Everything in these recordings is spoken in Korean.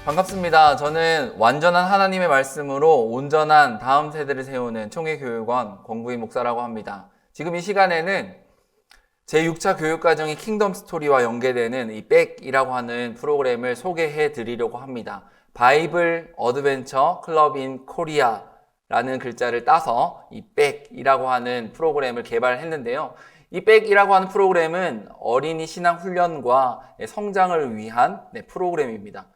반갑습니다. 저는 완전한 하나님의 말씀으로 온전한 다음 세대를 세우는 총회교육원 권구희 목사라고 합니다. 지금 이 시간에는 제6차 교육과정이 킹덤 스토리와 연계되는 이 백이라고 하는 프로그램을 소개해 드리려고 합니다. 바이블 어드벤처 클럽 인 코리아라는 글자를 따서 이 백이라고 하는 프로그램을 개발했는데요. 이 백이라고 하는 프로그램은 어린이 신앙 훈련과 성장을 위한 프로그램입니다.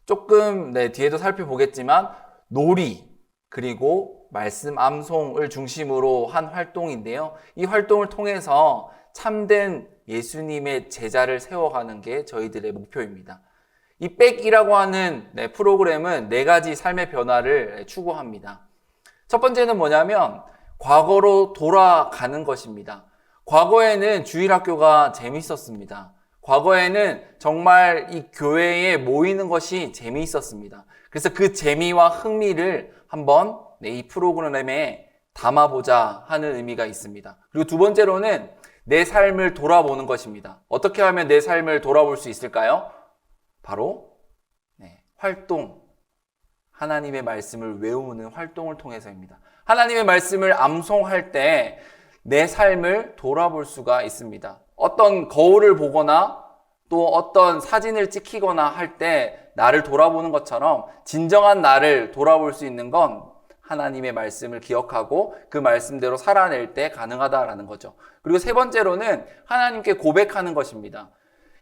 조금 뒤에도 살펴보겠지만 놀이 그리고 말씀 암송을 중심으로 한 활동인데요. 이 활동을 통해서 참된 예수님의 제자를 세워가는 게 저희들의 목표입니다. 이 백이라고 하는 프로그램은 4가지 삶의 변화를 추구합니다. 첫 번째는 뭐냐면 과거로 돌아가는 것입니다. 과거에는 주일학교가 재밌었습니다. 과거에는 정말 이 교회에 모이는 것이 재미있었습니다. 그래서 그 재미와 흥미를 한번 이 프로그램에 담아보자 하는 의미가 있습니다. 그리고 두 번째로는 내 삶을 돌아보는 것입니다. 어떻게 하면 내 삶을 돌아볼 수 있을까요? 바로 활동, 하나님의 말씀을 외우는 활동을 통해서입니다. 하나님의 말씀을 암송할 때 내 삶을 돌아볼 수가 있습니다. 어떤 거울을 보거나 또 어떤 사진을 찍히거나 할 때 나를 돌아보는 것처럼 진정한 나를 돌아볼 수 있는 건 하나님의 말씀을 기억하고 그 말씀대로 살아낼 때 가능하다라는 거죠. 그리고 세 번째로는 하나님께 고백하는 것입니다.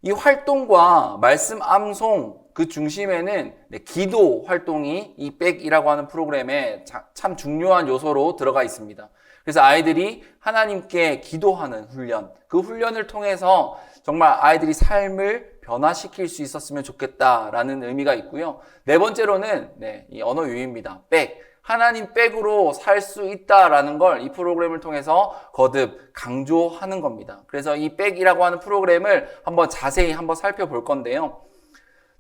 이 활동과 말씀 암송 그 중심에는 기도 활동이 이 백이라고 하는 프로그램에 참 중요한 요소로 들어가 있습니다. 그래서 아이들이 하나님께 기도하는 훈련, 그 훈련을 통해서 정말 아이들이 삶을 변화시킬 수 있었으면 좋겠다라는 의미가 있고요. 네 번째로는 이 언어 유희입니다. 백, 하나님 백으로 살 수 있다라는 걸 이 프로그램을 통해서 거듭 강조하는 겁니다. 그래서 이 백이라고 하는 프로그램을 한번 자세히 한번 살펴볼 건데요.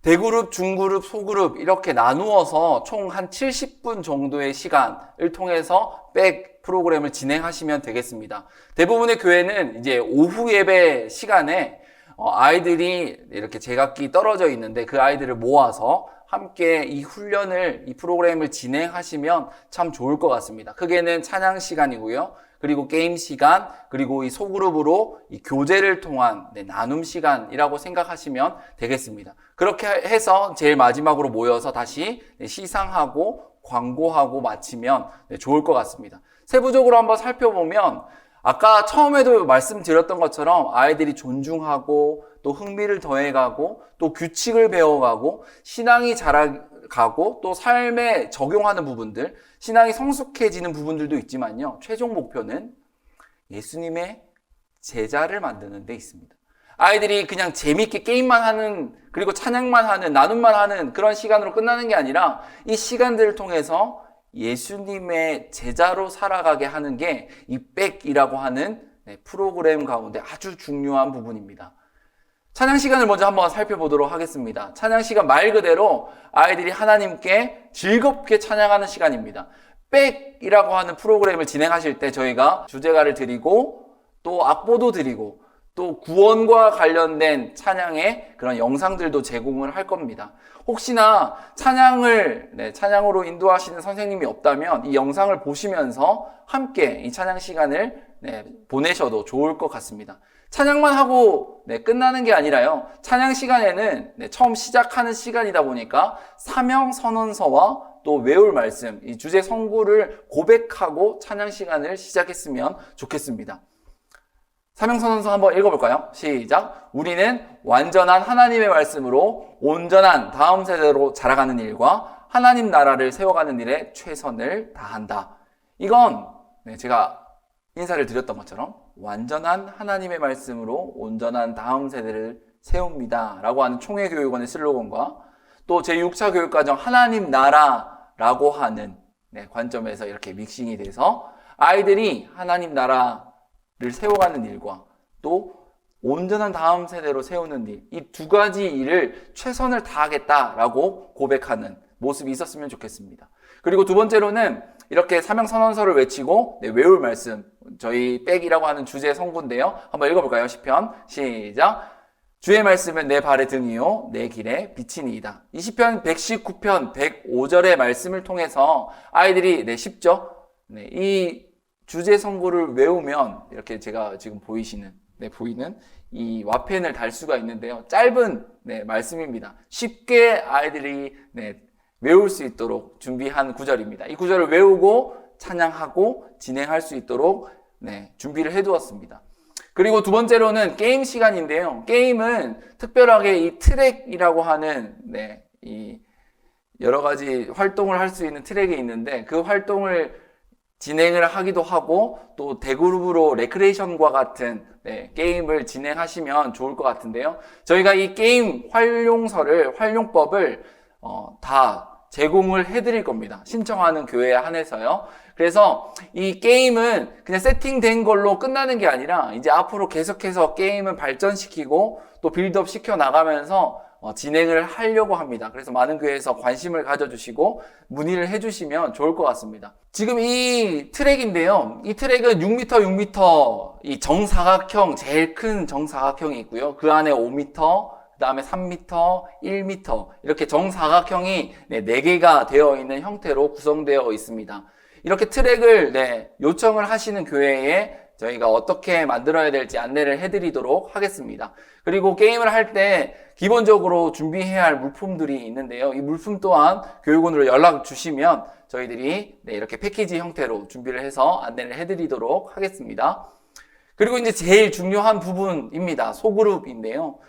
대그룹, 중그룹, 소그룹 이렇게 나누어서 총 한 70분 정도의 시간을 통해서 백 프로그램을 진행하시면 되겠습니다. 대부분의 교회는 이제 오후 예배 시간에 아이들이 이렇게 제각기 떨어져 있는데 그 아이들을 모아서 함께 이 훈련을, 이 프로그램을 진행하시면 참 좋을 것 같습니다. 크게는 찬양 시간이고요. 그리고 게임 시간, 그리고 이 소그룹으로 이 교제를 통한 나눔 시간이라고 생각하시면 되겠습니다. 그렇게 해서 제일 마지막으로 모여서 다시 시상하고 광고하고 마치면 좋을 것 같습니다. 세부적으로 한번 살펴보면 아까 처음에도 말씀드렸던 것처럼 아이들이 존중하고 또 흥미를 더해가고 또 규칙을 배워가고 신앙이 자라가고 또 삶에 적용하는 부분들, 신앙이 성숙해지는 부분들도 있지만요. 최종 목표는 예수님의 제자를 만드는 데 있습니다. 아이들이 그냥 재미있게 게임만 하는, 그리고 찬양만 하는, 나눔만 하는 그런 시간으로 끝나는 게 아니라 이 시간들을 통해서 예수님의 제자로 살아가게 하는 게 이 백이라고 하는 프로그램 가운데 아주 중요한 부분입니다. 찬양 시간을 먼저 한번 살펴보도록 하겠습니다. 찬양 시간 말 그대로 아이들이 하나님께 즐겁게 찬양하는 시간입니다. 백이라고 하는 프로그램을 진행하실 때 저희가 주제가를 드리고 또 악보도 드리고 또 구원과 관련된 찬양의 그런 영상들도 제공을 할 겁니다. 혹시나 찬양으로 인도하시는 선생님이 없다면 이 영상을 보시면서 함께 이 찬양 시간을 보내셔도 좋을 것 같습니다. 찬양만 하고 끝나는 게 아니라요. 찬양 시간에는 처음 시작하는 시간이다 보니까 사명 선언서와 또 외울 말씀, 이 주제 성구를 고백하고 찬양 시간을 시작했으면 좋겠습니다. 사명선언서 한번 읽어볼까요? 시작! 우리는 완전한 하나님의 말씀으로 온전한 다음 세대로 자라가는 일과 하나님 나라를 세워가는 일에 최선을 다한다. 이건 제가 인사를 드렸던 것처럼 완전한 하나님의 말씀으로 온전한 다음 세대를 세웁니다 라고 하는 총회교육원의 슬로건과 또 제6차 교육과정 하나님 나라라고 하는 관점에서 이렇게 믹싱이 돼서 아이들이 하나님 나라를 세워가는 일과 또 온전한 다음 세대로 세우는 일, 이 두 가지 일을 최선을 다하겠다라고 고백하는 모습이 있었으면 좋겠습니다. 그리고 두 번째로는 이렇게 사명선언서를 외치고 외울 말씀, 저희 백이라고 하는 주제 성구인데요. 한번 읽어볼까요? 시편 시작! 주의 말씀은 내 발의 등이요 내 길에 빛이니이다. 이 시편 119편 105절의 말씀을 통해서 아이들이 쉽죠? 이 주제 선고를 외우면 이렇게 제가 지금 보이는 이 와펜을 달 수가 있는데요. 짧은 말씀입니다. 쉽게 아이들이 외울 수 있도록 준비한 구절입니다. 이 구절을 외우고 찬양하고 진행할 수 있도록 준비를 해두었습니다. 그리고 두 번째로는 게임 시간인데요. 게임은 특별하게 이 트랙이라고 하는 이 여러 가지 활동을 할 수 있는 트랙이 있는데 그 활동을 진행을 하기도 하고 또 대그룹으로 레크레이션과 같은 게임을 진행하시면 좋을 것 같은데요. 저희가 이 게임 활용법을 다 제공을 해드릴 겁니다. 신청하는 교회에 한해서요. 그래서 이 게임은 그냥 세팅된 걸로 끝나는 게 아니라 이제 앞으로 계속해서 게임을 발전시키고 또 빌드업 시켜 나가면서 진행을 하려고 합니다. 그래서 많은 교회에서 관심을 가져주시고 문의를 해주시면 좋을 것 같습니다. 지금 이 트랙인데요. 이 트랙은 6m, 6m 이 정사각형, 제일 큰 정사각형이 있고요. 그 안에 5m, 그 다음에 3m, 1m 이렇게 정사각형이 4개가 되어 있는 형태로 구성되어 있습니다. 이렇게 트랙을 요청을 하시는 교회에 저희가 어떻게 만들어야 될지 안내를 해드리도록 하겠습니다. 그리고 게임을 할 때 기본적으로 준비해야 할 물품들이 있는데요. 이 물품 또한 교육원으로 연락 주시면 저희들이 이렇게 패키지 형태로 준비를 해서 안내를 해드리도록 하겠습니다. 그리고 이제 제일 중요한 부분입니다. 소그룹인데요.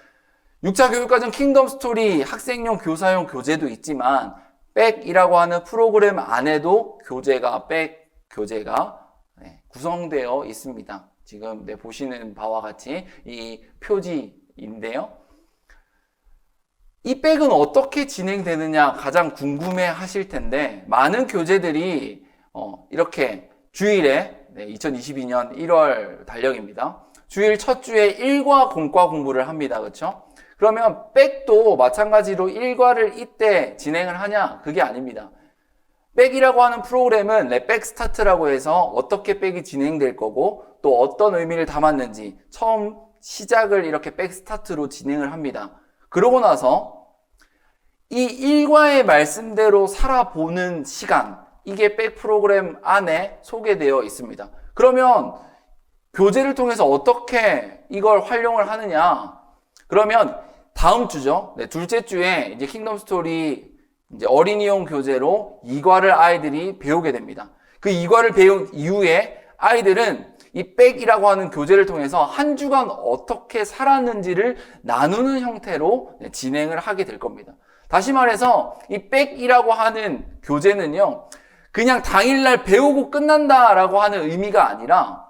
6차 교육과정 킹덤 스토리 학생용 교사용 교재도 있지만 백이라고 하는 프로그램 안에도 백 교재가 구성되어 있습니다. 지금 보시는 바와 같이 이 표지인데요. 이 백은 어떻게 진행되느냐 가장 궁금해 하실 텐데 많은 교재들이 이렇게 주일에 2022년 1월 달력입니다. 주일 첫 주에 일과 공과 공부를 합니다. 그렇죠? 그러면 백도 마찬가지로 일과를 이때 진행을 하냐? 그게 아닙니다. 백이라고 하는 프로그램은 백스타트라고 해서 어떻게 백이 진행될 거고 또 어떤 의미를 담았는지 처음 시작을 이렇게 백스타트로 진행을 합니다. 그러고 나서 이 일과의 말씀대로 살아보는 시간, 이게 백 프로그램 안에 소개되어 있습니다. 그러면 교재를 통해서 어떻게 이걸 활용을 하느냐? 그러면 다음 주죠. 둘째 주에 이제 킹덤 스토리 이제 어린이용 교재로 2과를 아이들이 배우게 됩니다. 그 2과를 배운 이후에 아이들은 이 백이라고 하는 교재를 통해서 한 주간 어떻게 살았는지를 나누는 형태로 진행을 하게 될 겁니다. 다시 말해서 이 백이라고 하는 교재는요, 그냥 당일날 배우고 끝난다라고 하는 의미가 아니라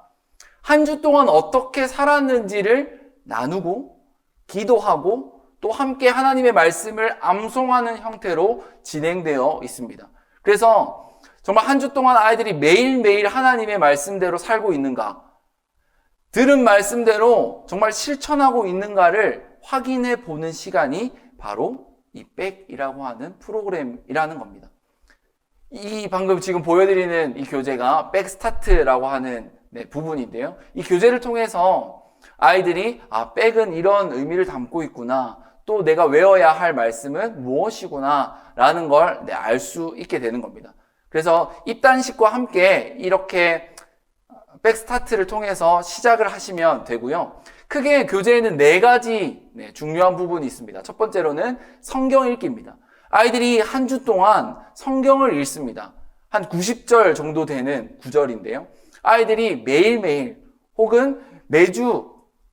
한 주 동안 어떻게 살았는지를 나누고 기도하고 또 함께 하나님의 말씀을 암송하는 형태로 진행되어 있습니다. 그래서 정말 한 주 동안 아이들이 매일매일 하나님의 말씀대로 살고 있는가, 들은 말씀대로 정말 실천하고 있는가를 확인해 보는 시간이 바로 이 백이라고 하는 프로그램이라는 겁니다. 이 방금 지금 보여드리는 이 교재가 백스타트라고 하는 부분인데요. 이 교재를 통해서 아이들이 백은 이런 의미를 담고 있구나, 또 내가 외워야 할 말씀은 무엇이구나 라는 걸 알 수 있게 되는 겁니다. 그래서 입단식과 함께 이렇게 백스타트를 통해서 시작을 하시면 되고요. 크게 교재에는 4가지 중요한 부분이 있습니다. 첫 번째로는 성경 읽기입니다. 아이들이 한 주 동안 성경을 읽습니다. 한 90절 정도 되는 구절인데요. 아이들이 매일매일 혹은 매주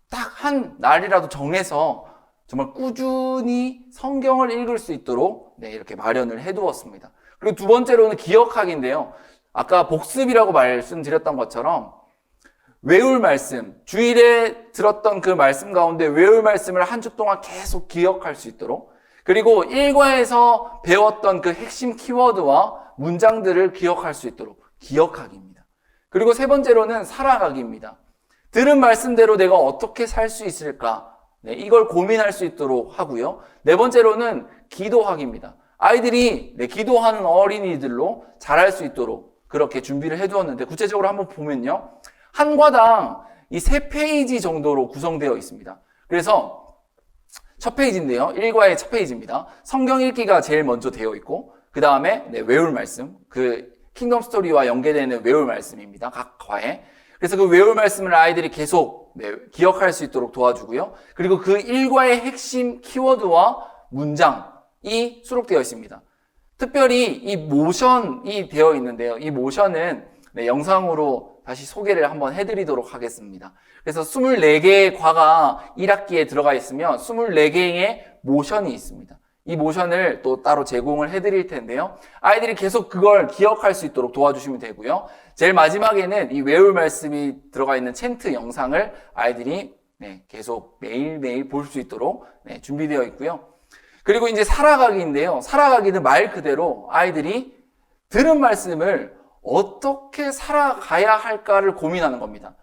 딱 한 날이라도 정해서 정말 꾸준히 성경을 읽을 수 있도록 이렇게 마련을 해두었습니다. 그리고 두 번째로는 기억하기인데요. 아까 복습이라고 말씀드렸던 것처럼 외울 말씀, 주일에 들었던 그 말씀 가운데 외울 말씀을 한 주 동안 계속 기억할 수 있도록, 그리고 일과에서 배웠던 그 핵심 키워드와 문장들을 기억할 수 있도록 기억하기입니다. 그리고 세 번째로는 살아가기입니다. 들은 말씀대로 내가 어떻게 살 수 있을까? 이걸 고민할 수 있도록 하고요. 네 번째로는 기도하기입니다. 아이들이 기도하는 어린이들로 자랄 수 있도록 그렇게 준비를 해두었는데, 구체적으로 한번 보면요, 한 과당 이 3페이지 정도로 구성되어 있습니다. 그래서 첫 페이지인데요. 1과의 첫 페이지입니다. 성경 읽기가 제일 먼저 되어 있고, 그 다음에 외울 말씀, 그 킹덤 스토리와 연계되는 외울 말씀입니다. 각 과에. 그래서 그 외울 말씀을 아이들이 계속 기억할 수 있도록 도와주고요. 그리고 그 1과의 핵심 키워드와 문장이 수록되어 있습니다. 특별히 이 모션이 되어 있는데요. 이 모션은 영상으로 다시 소개를 한번 해드리도록 하겠습니다. 그래서 24개의 과가 1학기에 들어가 있으면 24개의 모션이 있습니다. 이 모션을 또 따로 제공을 해드릴 텐데요. 아이들이 계속 그걸 기억할 수 있도록 도와주시면 되고요. 제일 마지막에는 이 외울 말씀이 들어가 있는 챈트 영상을 아이들이 계속 매일매일 볼 수 있도록 준비되어 있고요. 그리고 이제 살아가기인데요. 살아가기는 말 그대로 아이들이 들은 말씀을 어떻게 살아가야 할까를 고민하는 겁니다.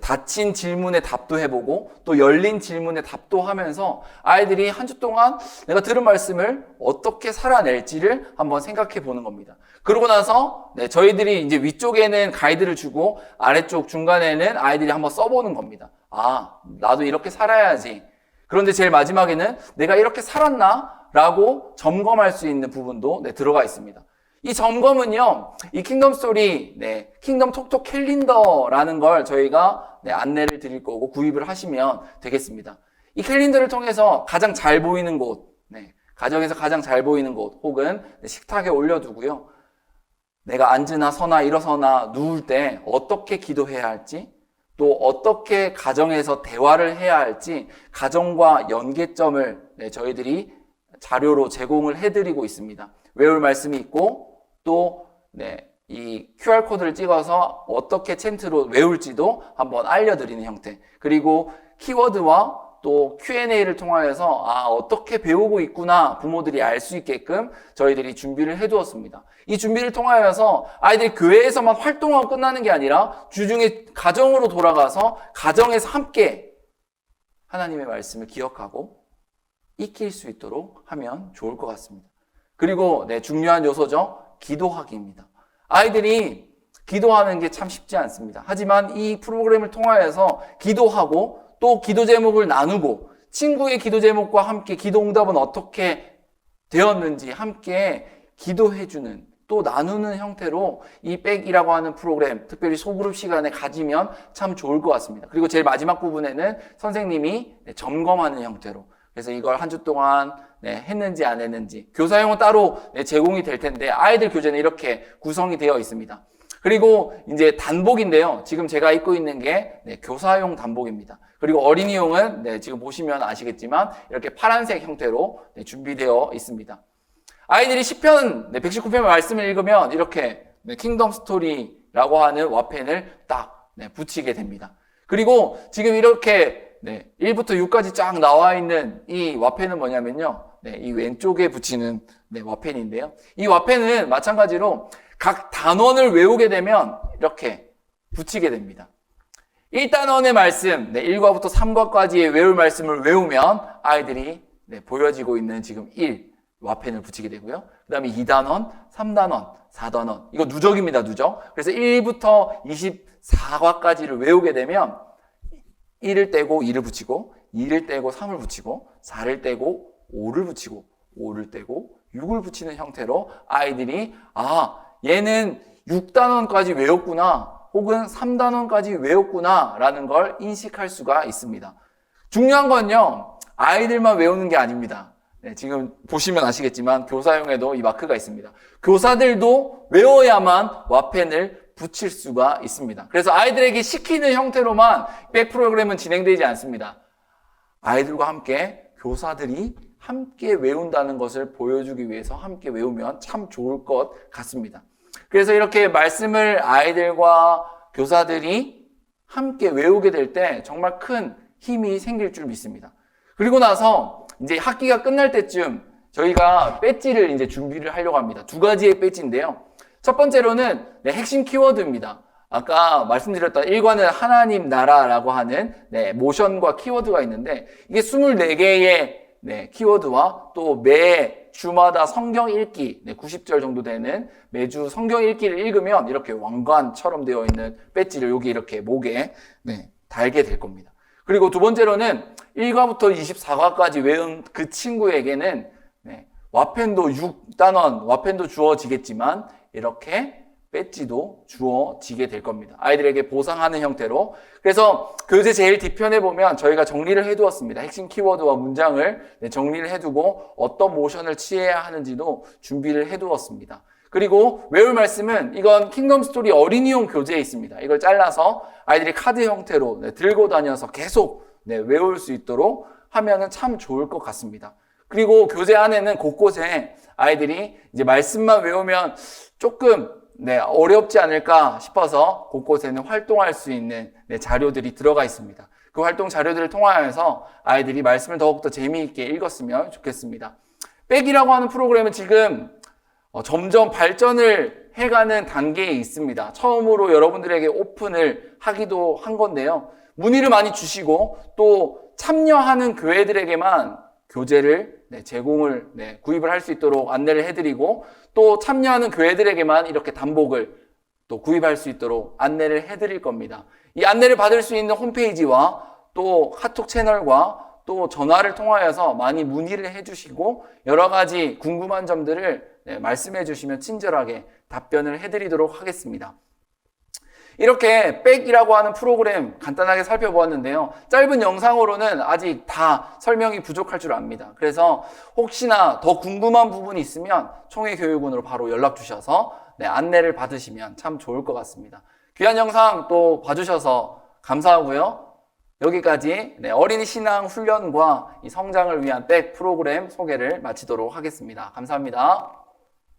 닫힌 질문에 답도 해보고 또 열린 질문에 답도 하면서 아이들이 한 주 동안 내가 들은 말씀을 어떻게 살아낼지를 한번 생각해 보는 겁니다. 그러고 나서 저희들이 이제 위쪽에는 가이드를 주고 아래쪽 중간에는 아이들이 한번 써보는 겁니다. 아, 나도 이렇게 살아야지. 그런데 제일 마지막에는 내가 이렇게 살았나? 라고 점검할 수 있는 부분도 들어가 있습니다. 이 점검은요, 이 킹덤 스토리, 킹덤 톡톡 캘린더라는 걸 저희가 안내를 드릴 거고 구입을 하시면 되겠습니다. 이 캘린더를 통해서 가장 잘 보이는 곳, 가정에서 가장 잘 보이는 곳, 혹은 식탁에 올려두고요. 내가 앉으나 서나 일어서나 누울 때 어떻게 기도해야 할지, 또 어떻게 가정에서 대화를 해야 할지, 가정과 연계점을 저희들이 자료로 제공을 해드리고 있습니다. 외울 말씀이 있고, 또, 이 QR코드를 찍어서 어떻게 챈트로 외울지도 한번 알려드리는 형태. 그리고 키워드와 또 Q&A를 통하여서 어떻게 배우고 있구나 부모들이 알 수 있게끔 저희들이 준비를 해두었습니다. 이 준비를 통하여서 아이들이 교회에서만 활동하고 끝나는 게 아니라 주중에 가정으로 돌아가서 가정에서 함께 하나님의 말씀을 기억하고 익힐 수 있도록 하면 좋을 것 같습니다. 그리고 중요한 요소죠. 기도하기입니다. 아이들이 기도하는 게 참 쉽지 않습니다. 하지만 이 프로그램을 통하여서 기도하고 또 기도 제목을 나누고 친구의 기도 제목과 함께 기도 응답은 어떻게 되었는지 함께 기도해주는 또 나누는 형태로 이 백이라고 하는 프로그램, 특별히 소그룹 시간에 가지면 참 좋을 것 같습니다. 그리고 제일 마지막 부분에는 선생님이 점검하는 형태로, 그래서 이걸 한 주 동안 했는지 안 했는지, 교사용은 따로 제공이 될 텐데 아이들 교재는 이렇게 구성이 되어 있습니다. 그리고 이제 단복인데요. 지금 제가 입고 있는 게 교사용 단복입니다. 그리고 어린이용은 지금 보시면 아시겠지만 이렇게 파란색 형태로 준비되어 있습니다. 아이들이 시편 119편 말씀을 읽으면 이렇게 킹덤 스토리라고 하는 와펜을 딱 붙이게 됩니다. 그리고 지금 이렇게 1부터 6까지 쫙 나와 있는 이 와펜은 뭐냐면요. 이 왼쪽에 붙이는 와펜인데요. 이 와펜은 마찬가지로 각 단원을 외우게 되면 이렇게 붙이게 됩니다. 1단원의 말씀, 1과부터 3과까지의 외울 말씀을 외우면 아이들이 보여지고 있는 지금 1 와펜을 붙이게 되고요. 그 다음에 2단원, 3단원, 4단원. 이거 누적입니다, 누적. 그래서 1부터 24과까지를 외우게 되면 1을 떼고 2를 붙이고, 2를 떼고 3을 붙이고, 4를 떼고 5를 붙이고, 5를 떼고 6을 붙이는 형태로 아이들이 얘는 6단원까지 외웠구나, 혹은 3단원까지 외웠구나 라는 걸 인식할 수가 있습니다. 중요한 건요, 아이들만 외우는 게 아닙니다. 지금 보시면 아시겠지만 교사용에도 이 마크가 있습니다. 교사들도 외워야만 와펜을 붙일 수가 있습니다. 그래서 아이들에게 시키는 형태로만 백 프로그램은 진행되지 않습니다. 아이들과 함께 교사들이 함께 외운다는 것을 보여주기 위해서 함께 외우면 참 좋을 것 같습니다. 그래서 이렇게 말씀을 아이들과 교사들이 함께 외우게 될 때 정말 큰 힘이 생길 줄 믿습니다. 그리고 나서 이제 학기가 끝날 때쯤 저희가 배지를 이제 준비를 하려고 합니다. 2가지의 배지인데요. 첫 번째로는 핵심 키워드입니다. 아까 말씀드렸던 1과는 하나님 나라라고 하는 모션과 키워드가 있는데 이게 24개의 키워드와 또 매 주마다 성경 읽기 90절 정도 되는 매주 성경 읽기를 읽으면 이렇게 왕관처럼 되어 있는 배지를 여기 이렇게 목에 달게 될 겁니다. 그리고 두 번째로는 1과부터 24과까지 외운 그 친구에게는 와펜도 6단원, 와펜도 주어지겠지만 이렇게 배지도 주어지게 될 겁니다. 아이들에게 보상하는 형태로. 그래서 교재 제일 뒤편에 보면 저희가 정리를 해두었습니다. 핵심 키워드와 문장을 정리를 해두고 어떤 모션을 취해야 하는지도 준비를 해두었습니다. 그리고 외울 말씀은 이건 킹덤 스토리 어린이용 교재에 있습니다. 이걸 잘라서 아이들이 카드 형태로 들고 다녀서 계속 외울 수 있도록 하면은 참 좋을 것 같습니다. 그리고 교재 안에는 곳곳에 아이들이 이제 말씀만 외우면 조금 어렵지 않을까 싶어서 곳곳에는 활동할 수 있는 자료들이 들어가 있습니다. 그 활동 자료들을 통하여서 아이들이 말씀을 더욱더 재미있게 읽었으면 좋겠습니다. 백이라고 하는 프로그램은 지금 점점 발전을 해가는 단계에 있습니다. 처음으로 여러분들에게 오픈을 하기도 한 건데요. 문의를 많이 주시고 또 참여하는 교회들에게만 교재를 제공을 구입을 할 수 있도록 안내를 해드리고 또 참여하는 교회들에게만 이렇게 단복을 또 구입할 수 있도록 안내를 해드릴 겁니다. 이 안내를 받을 수 있는 홈페이지와 또 카톡 채널과 또 전화를 통하여서 많이 문의를 해주시고 여러 가지 궁금한 점들을 말씀해 주시면 친절하게 답변을 해드리도록 하겠습니다. 이렇게 백이라고 하는 프로그램 간단하게 살펴보았는데요. 짧은 영상으로는 아직 다 설명이 부족할 줄 압니다. 그래서 혹시나 더 궁금한 부분이 있으면 총회교육원으로 바로 연락 주셔서 안내를 받으시면 참 좋을 것 같습니다. 귀한 영상 또 봐주셔서 감사하고요. 여기까지 어린이 신앙 훈련과 이 성장을 위한 백 프로그램 소개를 마치도록 하겠습니다. 감사합니다.